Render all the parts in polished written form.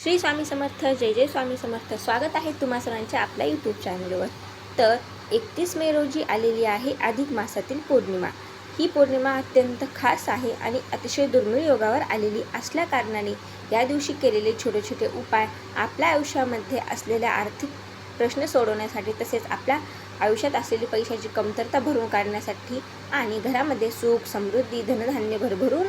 श्री स्वामी समर्थ. जय जय स्वामी समर्थ. स्वागत आहे तुम्हा सर्वांच्या आपल्या यूट्यूब चॅनलवर. तर 31 मे रोजी आलेली आहे अधिक मासातील पौर्णिमा. ही पौर्णिमा अत्यंत खास आहे आणि अतिशय दुर्मिळ योगावर आलेली असल्या कारणाने या दिवशी केलेले छोटे छोटे उपाय आपल्या आयुष्यामध्ये असलेल्या आर्थिक प्रश्न सोडवण्यासाठी, तसेच आपल्या आयुष्यात असलेली पैशाची कमतरता भरून काढण्यासाठी आणि घरामध्ये सुख समृद्धी धनधान्य भरभरून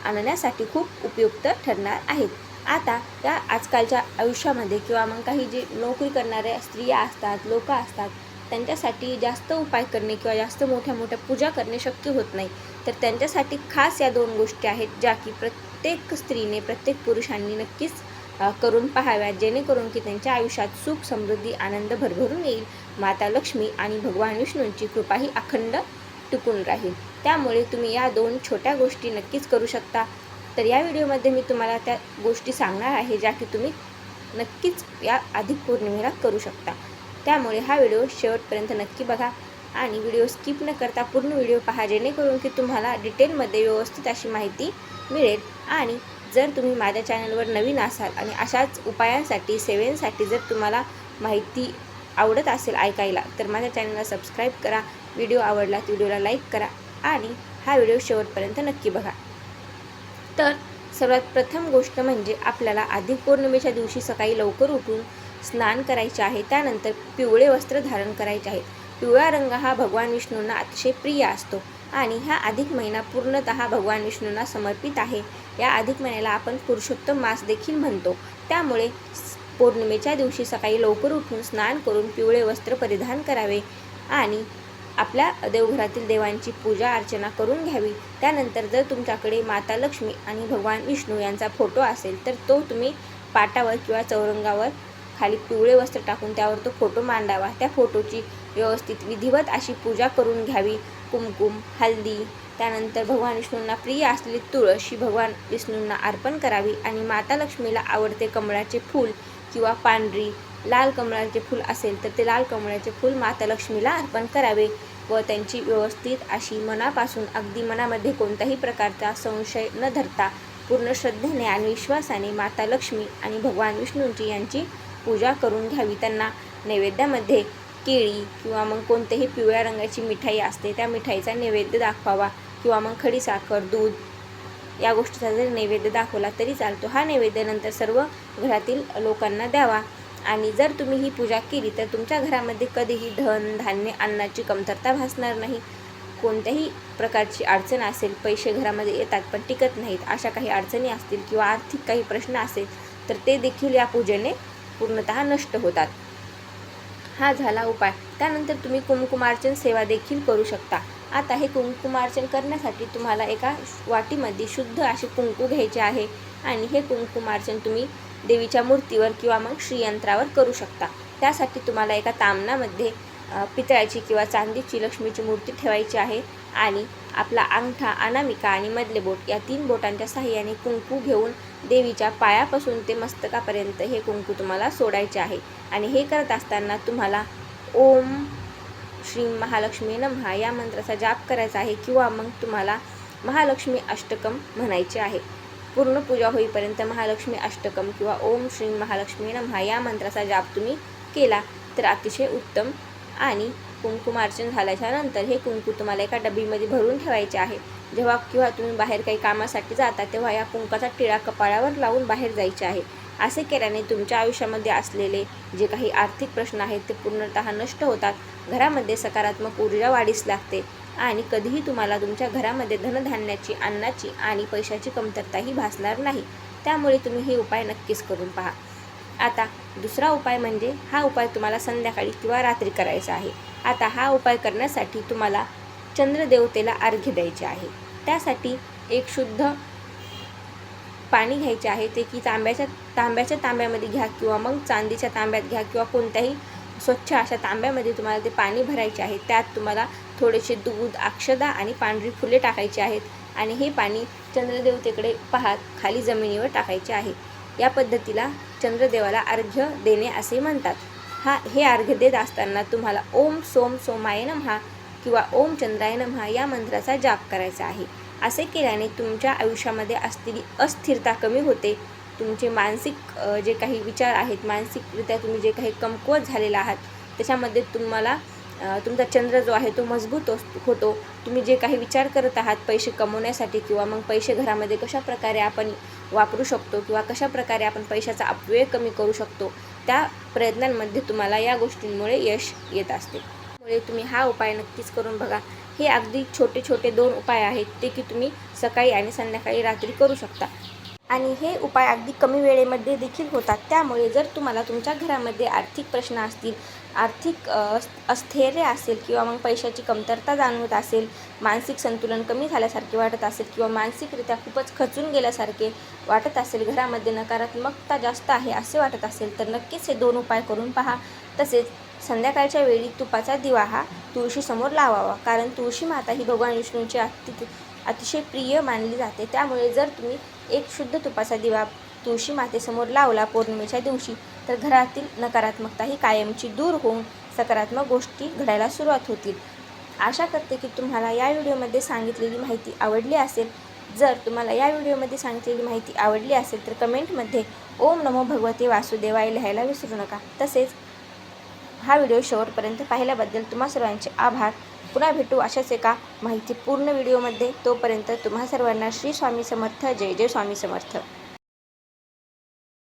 आणण्यासाठी खूप उपयुक्त ठरणार आहेत. आता या आजकालच्या आयुष्यामध्ये किंवा मग काही जे नोकरी करणाऱ्या स्त्रिया असतात, लोक असतात, त्यांच्यासाठी जास्त उपाय करणे किंवा जास्त मोठ्या मोठ्या पूजा करणे शक्य होत नाही. तर त्यांच्यासाठी खास या 2 गोष्टी आहेत, ज्या की प्रत्येक स्त्रीने, प्रत्येक पुरुषांनी नक्कीच करून पाहाव्यात, जेणेकरून की त्यांच्या आयुष्यात सुख समृद्धी आनंद भरभरून येईल. माता लक्ष्मी आणि भगवान विष्णूंची कृपा ही अखंड टिकून राहील. त्यामुळे तुम्ही या 2 छोट्या गोष्टी नक्कीच करू शकता. तर या व्हिडिओमध्ये मी तुम्हाला त्या गोष्टी सांगणार आहे, ज्या की तुम्ही नक्कीच या अधिक पौर्णिमेला करू शकता. त्यामुळे हा व्हिडिओ शेवटपर्यंत नक्की बघा आणि व्हिडिओ स्किप न करता पूर्ण व्हिडिओ पहा, जेणेकरून की तुम्हाला डिटेलमध्ये व्यवस्थित अशी माहिती मिळेल. आणि जर तुम्ही माझ्या चॅनलवर नवीन असाल आणि अशाच उपायांसाठी, सेवेंसाठी जर तुम्हाला माहिती आवडत असेल ऐकायला, तर माझ्या चॅनलला सबस्क्राईब करा. व्हिडिओ आवडला तर व्हिडिओला लाईक करा आणि हा व्हिडिओ शेवटपर्यंत नक्की बघा. तर सर्वात प्रथम गोष्ट म्हणजे आपल्याला अधिक पौर्णिमेच्या दिवशी सकाळी लवकर उठून स्नान करायचे आहे. त्यानंतर पिवळे वस्त्र धारण करायचे आहे. पिवळा रंग हा भगवान विष्णूंना अतिशय प्रिय असतो आणि हा अधिक महिना पूर्णतः भगवान विष्णूंना समर्पित आहे. या अधिक महिन्याला आपण पुरुषोत्तम मास देखील म्हणतो. त्यामुळे पौर्णिमेच्या दिवशी सकाळी लवकर उठून स्नान करून पिवळे वस्त्र परिधान करावे आणि आपल्या देवघरातील देवांची पूजा अर्चना करून घ्यावी. त्यानंतर जर तुमच्याकडे माता लक्ष्मी आणि भगवान विष्णू यांचा फोटो असेल, तर तो तुम्ही पाटावर किंवा चौरंगावर खाली पिवळे वस्त्र टाकून त्यावर तो फोटो मांडावा. त्या फोटोची व्यवस्थित विधिवत अशी पूजा करून घ्यावी. कुमकुम, हळदी, त्यानंतर भगवान विष्णूंना प्रिय असलेली तुळस ही भगवान विष्णूंना अर्पण करावी आणि माता लक्ष्मीला आवडते कमळाचे फूल किंवा पांढरी लाल कमळाचे फूल असेल तर ते लाल कमळाचे फूल माता लक्ष्मीला अर्पण करावे व त्यांची व्यवस्थित अशी मनापासून, अगदी मनामध्ये कोणत्याही प्रकारचा संशय न धरता पूर्ण श्रद्धेने आणि विश्वासाने माता लक्ष्मी आणि भगवान विष्णूंची यांची पूजा करून घ्यावी. त्यांना नैवेद्यामध्ये केळी किंवा मग कोणत्याही पिवळ्या रंगाची मिठाई असते, त्या मिठाईचा नैवेद्य दाखवावा किंवा मग खडीसाखर, दूध या गोष्टीचा जर नैवेद्य दाखवला तरी चालतो. हा नैवेद्य नंतर सर्व घरातील लोकांना द्यावा. आणि जर तुम्ही ही पूजा केली तर तुमच्या घरामध्ये कधीही धन, धान्य, अन्नाची कमतरता भासणार नाही. कोणत्याही प्रकारची अडचण असेल, पैसे घरामध्ये येतात पण टिकत नाहीत, अशा काही अडचणी असतील किंवा आर्थिक काही प्रश्न असेल तर ते देखील या पूजेने पूर्णतः नष्ट होतात. हा झाला उपाय. त्यानंतर तुम्ही कुंकुमार्चन सेवा देखील करू शकता. आता हे कुंकुमार्चन करण्यासाठी तुम्हाला एका वाटीमध्ये शुद्ध असे कुंकू घ्यायचे आहे आणि हे कुंकुमार्चन तुम्ही देवीच्या मूर्तीवर किंवा मग श्रीयंत्रावर करू शकता. त्यासाठी तुम्हाला एका तामणामध्ये पितळाची किंवा चांदीची लक्ष्मीची मूर्ती ठेवायची आहे आणि आपला अंगठा, अनामिका आणि मधले बोट या 3 बोटांच्या साहाय्याने कुंकू घेऊन देवीच्या पायापासून ते मस्तकापर्यंत हे कुंकू तुम्हाला सोडायचे आहे. आणि हे करत असताना तुम्हाला ओम श्री महालक्ष्मी नमः या मंत्राचा जाप करायचा आहे किंवा मग तुम्हाला महालक्ष्मी अष्टकम म्हणायचे आहे. पूर्ण पूजा होईपर्यंत महालक्ष्मी अष्टकम किंवा ओम श्री महालक्ष्मी नमः या मंत्राचा जाप तुम्ही केला तर अतिशय उत्तम. आणि कुंकुमार्चन झाल्याच्या नंतर हे कुंकू तुम्हाला एका डबीमध्ये भरून ठेवायचे आहे. जेव्हा किंवा तुम्ही बाहेर काही कामासाठी जाता तेव्हा या कुंकाचा टिळा कपाळावर लावून बाहेर जायचे आहे. असे केल्याने तुमच्या आयुष्यामध्ये असलेले जे काही आर्थिक प्रश्न आहेत ते पूर्णतः नष्ट होतात. घरामध्ये सकारात्मक ऊर्जा वाढीस लागते आणि कधीही तुम्हाला तुमच्या घरामध्ये धनधान्याची, अन्नाची आणि पैशाची कमतरताही भासणार नाही. त्यामुळे तुम्ही हे उपाय नक्कीच करून पहा. आता दुसरा उपाय म्हणजे हा उपाय तुम्हाला संध्याकाळी किंवा रात्री करायचा आहे. आता हा उपाय करण्यासाठी तुम्हाला चंद्रदेवतेला अर्घ्य द्यायचे आहे. त्यासाठी एक शुद्ध पाणी घ्यायचे आहे. ते की तांब्याच्या तांब्यामध्ये घ्या किंवा मग चांदीच्या तांब्यात घ्या किंवा कोणत्याही स्वच्छ अशा तांब्यामध्ये तुम्हाला ते पाणी भरायचे आहे. त्यात तुम्हाला थोडेसे दूध, अक्षदा आणि पांढरी फुले टाकायची आहेत आणि हे पाणी चंद्रदेवतेकडे पाहत खाली जमिनीवर टाकायचे आहे. या पद्धतीला चंद्रदेवाला अर्घ्य देणे असे म्हणतात. हे अर्घ्य देत असताना तुम्हाला ओम सोम सोमाय नमः किंवा ओम चंद्राय नमः या मंत्राचा जाप करायचा आहे. असे केल्याने तुमच्या आयुष्यामध्ये असलेली अस्थिरता कमी होते तुमचे मानसिक जे काही विचार आहेत, मानसिकरित्या तुम्ही जे काही कमकुवत झालेला आहात, त्याच्यामध्ये तुम्हाला तुमचा चंद्र जो आहे तो मजबूत होतो. तुम्ही जे काही विचार करत आहात पैसे कमवण्यासाठी किंवा मग पैसे घरामध्ये कशाप्रकारे आपण वापरू शकतो किंवा कशाप्रकारे आपण पैशाचा अपव्यय कमी करू शकतो, त्या प्रयत्नांमध्ये तुम्हाला या गोष्टींमुळे यश येत असते. त्यामुळे तुम्ही हा उपाय नक्कीच करून बघा. हे अगदी छोटे छोटे 2 उपाय आहेत ते की तुम्ही सकाळी आणि संध्याकाळी रात्री करू शकता आणि हे उपाय अगदी कमी वेळेमध्ये देखील होतात. त्यामुळे जर तुम्हाला तुमच्या घरामध्ये आर्थिक प्रश्न असतील, आर्थिक अस्थैर्य असेल किंवा मग पैशाची कमतरता जाणवत असेल, मानसिक संतुलन कमी झाल्यासारखे वाटत असेल किंवा मानसिकरित्या खूपच खचून गेल्यासारखे वाटत असेल, घरामध्ये नकारात्मकता जास्त आहे असे वाटत असेल, तर नक्कीच हे 2 उपाय करून पहा. तसेच संध्याकाळच्या वेळी तुपाचा दिवा हा तुळशीसमोर लावावा, कारण तुळशी माता ही भगवान विष्णूंची अतिशय प्रिय मानली जाते. त्यामुळे जर तुम्ही एक शुद्ध तुपाचा दिवा तुळशी मातेसमोर लावला पौर्णिमेच्या दिवशी, तर घरातील नकारात्मकता ही कायमची दूर होऊन सकारात्मक गोष्टी घडायला सुरुवात होतील. आशा करते की तुम्हाला या व्हिडिओमध्ये सांगितलेली माहिती आवडली असेल. जर तुम्हाला या व्हिडिओमध्ये सांगितलेली माहिती आवडली असेल तर कमेंटमध्ये ओम नमो भगवते वासुदेवाय लिहायला विसरू नका. तसेच हा व्हिडिओ शेवटपर्यंत पाहिल्याबद्दल तुम्हा सर्वांचे आभार. पुन्हा भेटू अशाच एका माहितीपूर्ण व्हिडिओमध्ये. तोपर्यंत तुम्हा सर्वांना श्री स्वामी समर्थ. जय जय स्वामी समर्थ.